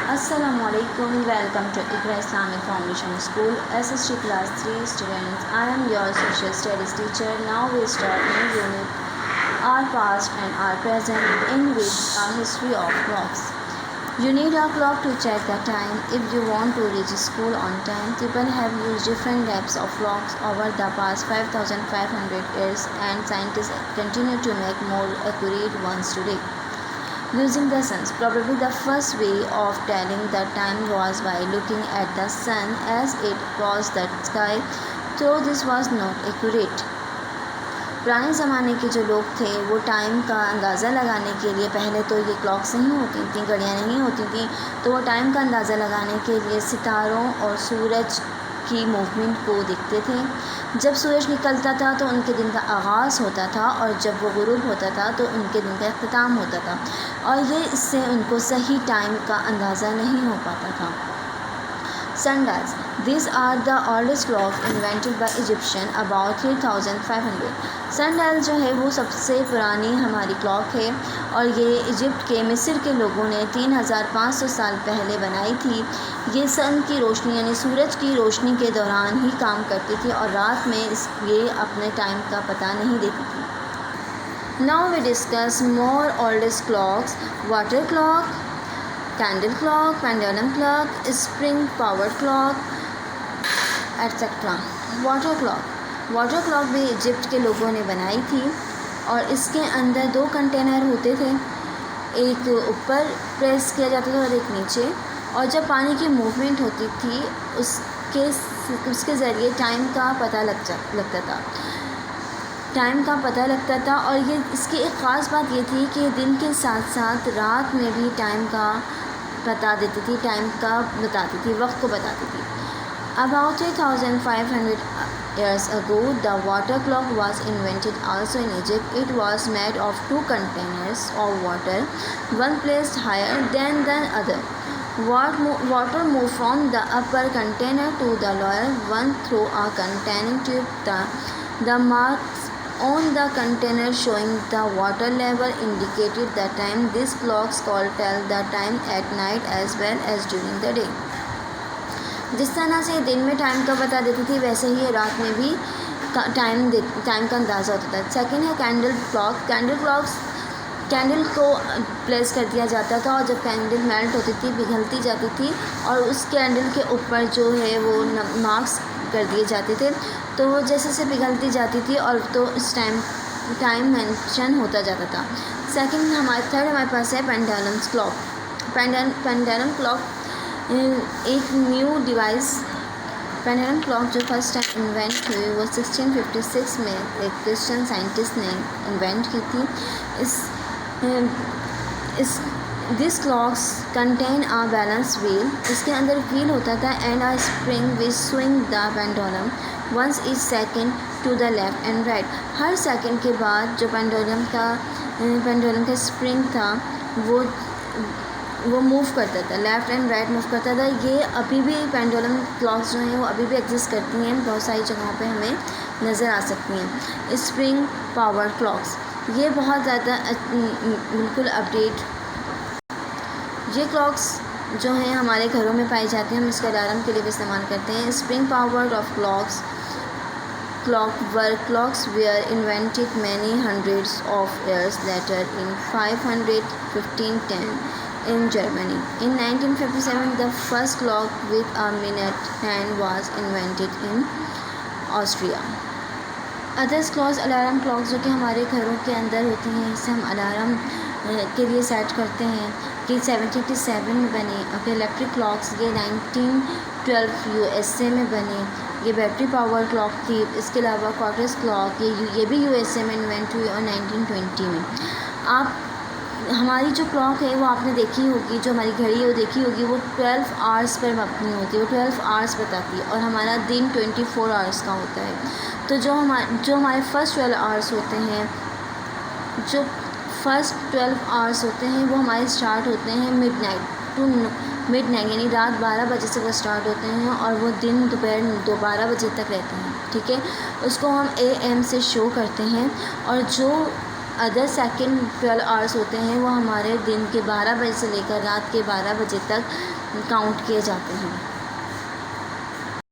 Assalamualaikum. Welcome to Iqra Islamic Foundation School, SST Class 3 students. I am your social studies teacher. Now we start new unit, our past and our present, in which our history of clocks. You need a clock to check the time. If you want to reach school on time, people have used different types of clocks over the past 5,500 years, and scientists continue to make more accurate ones today. Using the suns. Probably the first way of telling the time was by looking at the sun as it crossed the sky, though this was not accurate. पुराने ज़माने के जो लोग थे वो time का अंदाज़ा लगाने के लिए, पहले तो ये क्लॉक्स नहीं होती थी, घड़ियाँ नहीं होती थी, तो वो टाइम का अंदाज़ा लगाने के लिए सितारों और सूरज की मूवमेंट को देखते थे। जब सूरज निकलता था तो उनके दिन का आगाज़ होता था, और जब वो गुरूब होता था तो उनके दिन का अख्ताम होता था, और ये इससे उनको सही टाइम का अंदाज़ा नहीं हो पाता था। Sundials. These are the oldest clocks invented by Egyptian about 3,500. Sundial जो है वो सबसे पुरानी हमारी क्लॉक है, और ये इजिप्ट के मिस्र के लोगों ने 3,500 साल पहले बनाई थी। ये सन की रोशनी यानी सूरज की रोशनी के दौरान ही काम करती थी, और रात में ये अपने टाइम का पता नहीं देती थी। Now we discuss more oldest clocks: water clock, candle clock, pendulum clock, spring power clock, etcetera. Water clock भी इजिप्ट के लोगों ने बनाई थी, और इसके अंदर दो कंटेनर होते थे, एक ऊपर प्रेस किया जाता था और एक नीचे, और जब पानी की मूवमेंट होती थी उसके ज़रिए टाइम का पता लगता था। और ये इसकी एक ख़ास बात ये थी कि दिन के साथ साथ रात में भी टाइम का बता देती थी, वक्त को बताती थी। About 3,500 years ago, the water clock was invented also in Egypt. It was made of two containers of water, one placed higher than the other. Water moved from the upper container to the lower one through a containing tube. The marks on the container showing the water level indicated the time. These clocks tell the time at night as well as during the day. जिस तरह से दिन में time का बता देती थी, वैसे ही रात में भी टाइम का अंदाज़ा होता था। सेकंड है कैंडल क्लॉक। कैंडल को प्लेस कर दिया जाता था, और जब कैंडल मेल्ट होती थी, पिघलती जाती थी, और उस कैंडल के ऊपर जो है वो मार्क्स कर दिए जाते थे, तो वो जैसे से पिघलती जाती थी, और तो इस टाइम मेंशन होता जाता था। थर्ड हमारे पास है पेंडुलम क्लॉक। पेंडुलम क्लॉक एक न्यू डिवाइस। पेंडुलम क्लॉक जो फर्स्ट टाइम इन्वेंट हुई वो 1656 में एक क्रिश्चियन साइंटिस्ट ने इन्वेंट की थी। This clocks contain a balance wheel. इसके अंदर व्हील होता था, and a spring which swing the pendulum once each second to the left and right. हर सेकेंड के बाद जो पेंडुलम का स्प्रिंग था वो मूव करता था, लेफ़्ट एंड राइट मूव करता था। ये अभी भी पेंडुलम क्लॉक्स जो हैं वो अभी भी एग्जिस्ट करती हैं, बहुत सारी जगहों पे हमें नज़र आ सकती हैं। स्प्रिंग पावर क्लॉक्स ये बहुत ज़्यादा बिल्कुल अपडेट। ये क्लॉक्स जो हैं हमारे घरों में पाई जाती हैं, हम इसका अलार्म के लिए भी इस्तेमाल करते हैं। Spring power of clocks were invented many hundreds of years later in 510 in Germany. In 1957, the first clock with a minute hand was invented in Austria. Others clocks alarm clocks जो कि हमारे घरों के अंदर होती हैं, इसे हम अलार्म के लिए सेट करते हैं, कि 1787 में बनी। फिर इलेक्ट्रिक क्लॉक्स ये 1912 USA में बनी, ये बैटरी पावर क्लॉक थी। इसके अलावा क्वार्टर्स क्लॉक ये भी USA में इन्वेंट हुई, और 1920 में। हमारी जो क्लॉक है वो आपने देखी होगी, जो हमारी घड़ी है वो देखी होगी, वो 12 आवर्स पर मबनी होती है, वो 12 आवर्स बताती है, और हमारा दिन 24 आवर्स का होता है। तो जो हमारे फर्स्ट 12 आवर्स होते हैं वो हमारे स्टार्ट होते हैं मिडनाइट यानी रात 12 बजे से वो स्टार्ट होते हैं, और वो दिन दोपहर 12 बजे तक रहते हैं, ठीक है। उसको हम AM से शो करते हैं, और जो अदर सेकंड 12 आवर्स होते हैं वो हमारे दिन के 12 बजे से लेकर रात के 12 बजे तक काउंट किए जाते हैं।